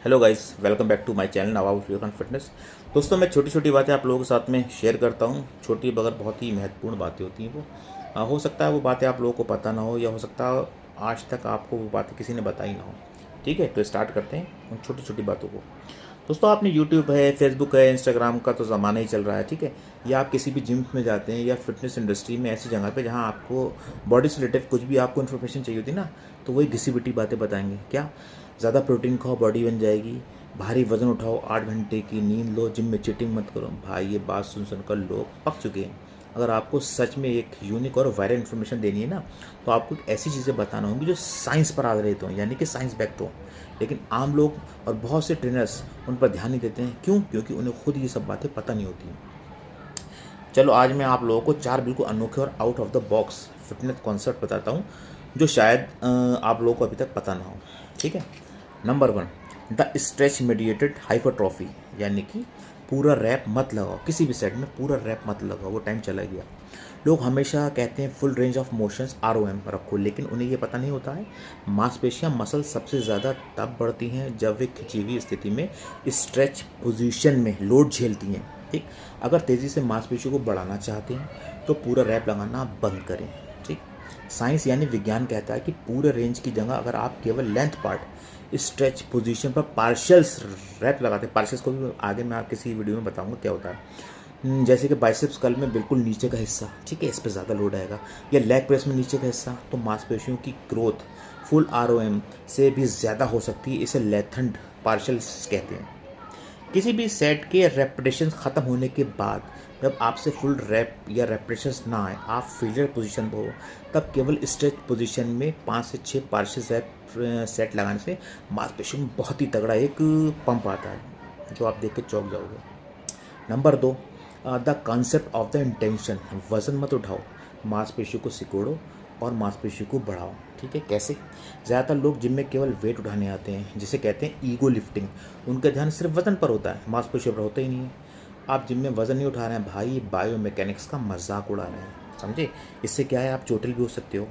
Hello guys, welcome back to my channel Nawab Vivekanand fitness. दोस्तों, मैं छोटी छोटी बातें आप लोगों के साथ में शेयर करता हूँ। छोटी मगर बहुत ही महत्वपूर्ण बातें होती हैं वो। हो सकता है वो बातें आप लोगों को पता ना हो, या हो सकता है आज तक आपको वो बातें किसी ने बताई ना हो। ठीक है, तो स्टार्ट करते हैं उन छोटी छोटी बातों को। दोस्तों, आपने यूट्यूब है, फेसबुक है, इंस्टाग्राम का तो ज़माना ही चल रहा है। ठीक है, या आप किसी भी जिम में जाते हैं या फिटनेस इंडस्ट्री में ऐसी जगह पे जहाँ आपको बॉडी से रिलेटेड कुछ भी आपको इन्फॉर्मेशन चाहिए होती ना, तो वही घिसी पिटी बातें बताएंगे। क्या ज़्यादा प्रोटीन खाओ, बॉडी बन जाएगी। भारी वजन उठाओ, 8 घंटे की नींद लो, जिम में चीटिंग मत करो। भाई, ये बात सुन सुनकर लोग पक चुके हैं। अगर आपको सच में एक यूनिक और वायरल इन्फॉर्मेशन देनी है ना, तो आपको ऐसी चीज़ें बताना होंगी जो साइंस पर आधारित हों, यानी कि साइंस बैक्ड हो। लेकिन आम लोग और बहुत से ट्रेनर्स उन पर ध्यान नहीं देते हैं। क्यों? क्योंकि उन्हें खुद ये सब बातें पता नहीं होती। चलो, आज मैं आप लोगों को 4 बिल्कुल अनोखे और out of the box fitness concept बताता हूँ, जो शायद आप लोगों को अभी तक पता ना हो। ठीक है। Number 1, the stretch mediated hypertrophy, यानी कि पूरा रैप मत लगाओ। किसी भी सेट में पूरा रैप मत लगाओ, वो टाइम चला गया। लोग हमेशा कहते हैं full range of motions ROM रखो, लेकिन उन्हें ये पता नहीं होता है मांसपेशियां मसल सबसे ज़्यादा तब बढ़ती हैं जब वे खिंची हुई स्थिति में स्ट्रेच पोजीशन में लोड झेलती हैं। ठीक। अगर तेज़ी से मांसपेशियों को बढ़ाना चाहते हैं तो पूरा रैप लगाना बंद करें। ठीक। साइंस यानी विज्ञान कहता है कि पूरे रेंज की जगह अगर आप केवल लेंथ पार्ट स्ट्रेच पोजीशन पर पार्शियल्स रैप लगाते हैं। पार्शियल्स को भी आगे मैं आप किसी वीडियो में बताऊंगा क्या होता है। जैसे कि बाइसेप्स कर्ल में बिल्कुल नीचे का हिस्सा, ठीक है, इस पर ज़्यादा लोड आएगा, या लेग प्रेस में नीचे का हिस्सा, तो मांसपेशियों की ग्रोथ फुल ROM से भी ज़्यादा हो सकती है। इसे लेथेंट पार्शियल्स कहते हैं। किसी भी सेट के रेपिटेशन ख़त्म होने के बाद जब आपसे फुल रैप या रेपिटेशंस ना आए, आप फेलियर पोजीशन पर हो, तब केवल स्ट्रेच पोजीशन में 5 से 6 पार्शियल रैप सेट लगाने से मांसपेशियों में बहुत ही तगड़ा एक पंप आता है, जो आप देख के चौंक जाओगे। Number 2, the concept of the intention. वजन मत उठाओ, मांसपेशियों को सिकोड़ो और मांसपेशियों को बढ़ाओ। ठीक है। कैसे? ज़्यादातर लोग जिम में केवल वेट उठाने आते हैं, जिसे कहते हैं ईगो लिफ्टिंग। उनका ध्यान सिर्फ वजन पर होता है, मांसपेशियों पर होता ही नहीं है। आप जिम में वजन नहीं उठा रहे हैं भाई, बायो मैकेनिक्स का मजाक उड़ा रहे हैं। समझे? इससे क्या है, आप चोटिल भी हो सकते हो।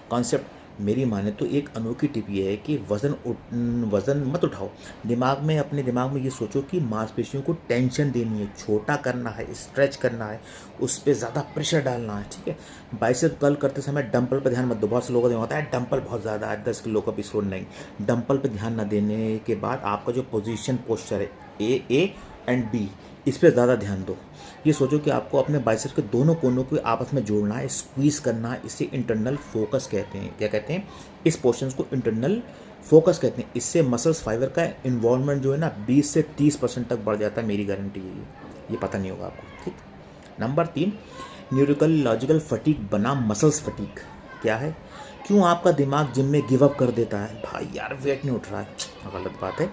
कॉन्सेप्ट मेरी माने तो एक अनोखी टिप ये है कि वज़न मत उठाओ। अपने दिमाग में ये सोचो कि मांसपेशियों को टेंशन देनी है, छोटा करना है, स्ट्रेच करना है, उस पर ज़्यादा प्रेशर डालना है। ठीक है। बाइसेप कर्ल करते समय डंपल पर ध्यान मत दो। बहुत से लोगों को होता है डंपल बहुत ज़्यादा है, 10 किलो का भी छोड़ नहीं। डंपल पर ध्यान न देने के बाद आपका जो पोजिशन पोस्चर है ए एंड बी, इस पर ज़्यादा ध्यान दो। ये सोचो कि आपको अपने बाइसेप्स के दोनों कोनों को आपस में जोड़ना है, स्क्वीज करना है। इसे इंटरनल फोकस कहते हैं। क्या कहते हैं? इस पोर्शन को इंटरनल फोकस कहते हैं। इससे मसल्स फाइबर का इन्वॉल्वमेंट जो है ना 20 से 30% तक बढ़ जाता है। मेरी गारंटी है ये पता नहीं होगा आपको। ठीक। नंबर 3, न्यूरिकल लॉजिकल फटीक बनाम मसल्स फटीक। क्या है? क्यों आपका दिमाग जिम में गिव अप कर देता है? भाई यार, वेट नहीं उठ रहा है। गलत बात है।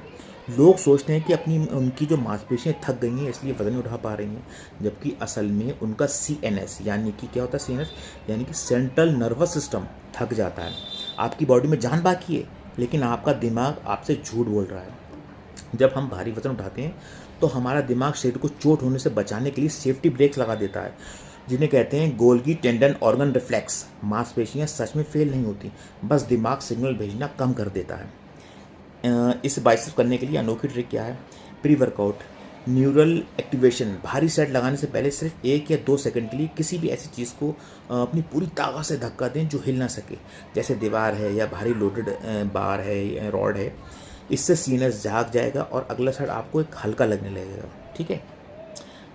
लोग सोचते हैं कि उनकी जो मांसपेशियाँ थक गई हैं इसलिए वजन नहीं उठा पा रही हैं, जबकि असल में उनका CNS, यानी कि क्या होता है CNS, यानी कि सेंट्रल नर्वस सिस्टम थक जाता है। आपकी बॉडी में जान बाकी है, लेकिन आपका दिमाग आपसे झूठ बोल रहा है। जब हम भारी वजन उठाते हैं तो हमारा दिमाग शरीर को चोट होने से बचाने के लिए सेफ्टी ब्रेक्स लगा देता है, जिन्हें कहते हैं गोल्गी टेंडन ऑर्गन रिफ्लेक्स। मांसपेशियाँ सच में फेल नहीं होती, बस दिमाग सिग्नल भेजना कम कर देता है। इस बाइसेप्स करने के लिए अनोखी ट्रिक क्या है? Pre workout neural activation. भारी सेट लगाने से पहले सिर्फ 1 या 2 सेकंड के लिए किसी भी ऐसी चीज़ को अपनी पूरी ताकत से धक्का दें जो हिल ना सके, जैसे दीवार है या भारी लोडेड बार है या रॉड है। इससे CNS जाग जाएगा और अगला सेट आपको एक हल्का लगने लगेगा। ठीक है।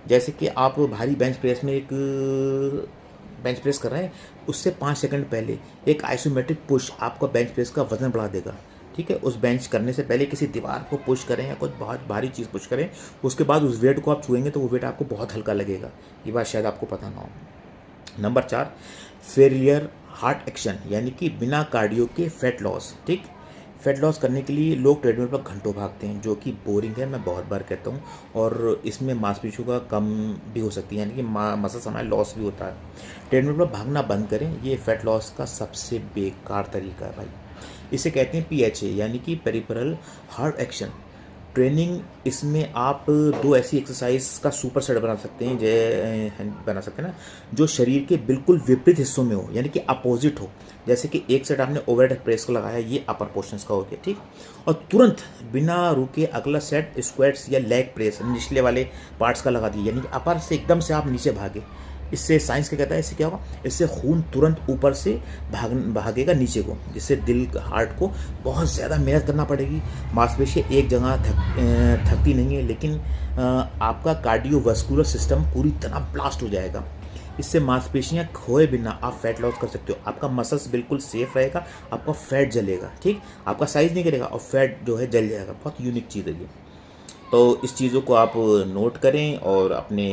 जैसे कि आप भारी बेंच प्रेस में एक बेंच प्रेस कर रहे हैं, उससे 5 सेकंड पहले एक आइसोमेट्रिक पुश आपका बेंच प्रेस का वजन बढ़ा देगा। ठीक है। उस बेंच करने से पहले किसी दीवार को पुश करें या कुछ बहुत भारी चीज़ पुश करें, उसके बाद उस वेट को आप छुएंगे तो वो वेट आपको बहुत हल्का लगेगा। ये बात शायद आपको पता ना हो। नंबर 4, फेलियर हार्ट एक्शन, यानी कि बिना कार्डियो के फैट लॉस। ठीक। फैट लॉस करने के लिए लोग ट्रेडमिल पर घंटों भागते हैं, जो कि बोरिंग है, मैं बहुत बार कहता हूँ, और इसमें मांसपेशियों का कम भी हो सकती है, यानी कि मसल्स हमारा लॉस भी होता है। ट्रेडमिल पर भागना बंद करें, ये फैट लॉस का सबसे बेकार तरीका है भाई। इसे कहते हैं PHA, यानी कि पेरिफेरल हार्ट एक्शन। ट्रेनिंग इसमें आप 2 ऐसी एक्सरसाइज का सुपर सेट बना सकते हैं, बना सकते हैं ना, जो शरीर के बिल्कुल विपरीत हिस्सों में हो, यानी कि अपोजिट हो। जैसे कि एक सेट आपने ओवरहेड प्रेस को लगाया, ये अपर पोर्शंस का हो गया, ठीक। और तुरंत बिना रुके अगला सेट स्क्वाट्स या लेग प्रेस निचले वाले पार्ट्स का लगा दिया, यानी कि अपर से एकदम से आप नीचे भागे। इससे साइंस क्या कहता है, इससे क्या होगा, इससे खून तुरंत ऊपर से भागेगा नीचे को, जिससे दिल हार्ट को बहुत ज़्यादा मेहनत करना पड़ेगी। मांसपेशियाँ एक जगह थकती नहीं है, लेकिन आपका कार्डियोवास्कुलर सिस्टम पूरी तरह ब्लास्ट हो जाएगा। इससे मांसपेशियाँ खोए बिना आप फैट लॉस कर सकते हो। आपका मसल्स बिल्कुल सेफ रहेगा, आपका फैट जलेगा, ठीक, आपका साइज़ नहीं करेगा और फैट जो है जल जाएगा। बहुत यूनिक चीज़ है ये। तो इस चीज़ों को आप नोट करें और अपने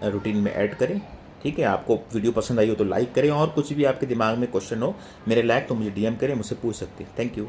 रूटीन में ऐड करें, ठीक है। आपको वीडियो पसंद आई हो तो लाइक करें, और कुछ भी आपके दिमाग में क्वेश्चन हो मेरे लायक तो मुझे DM करें, मुझसे पूछ सकते हैं। Thank you.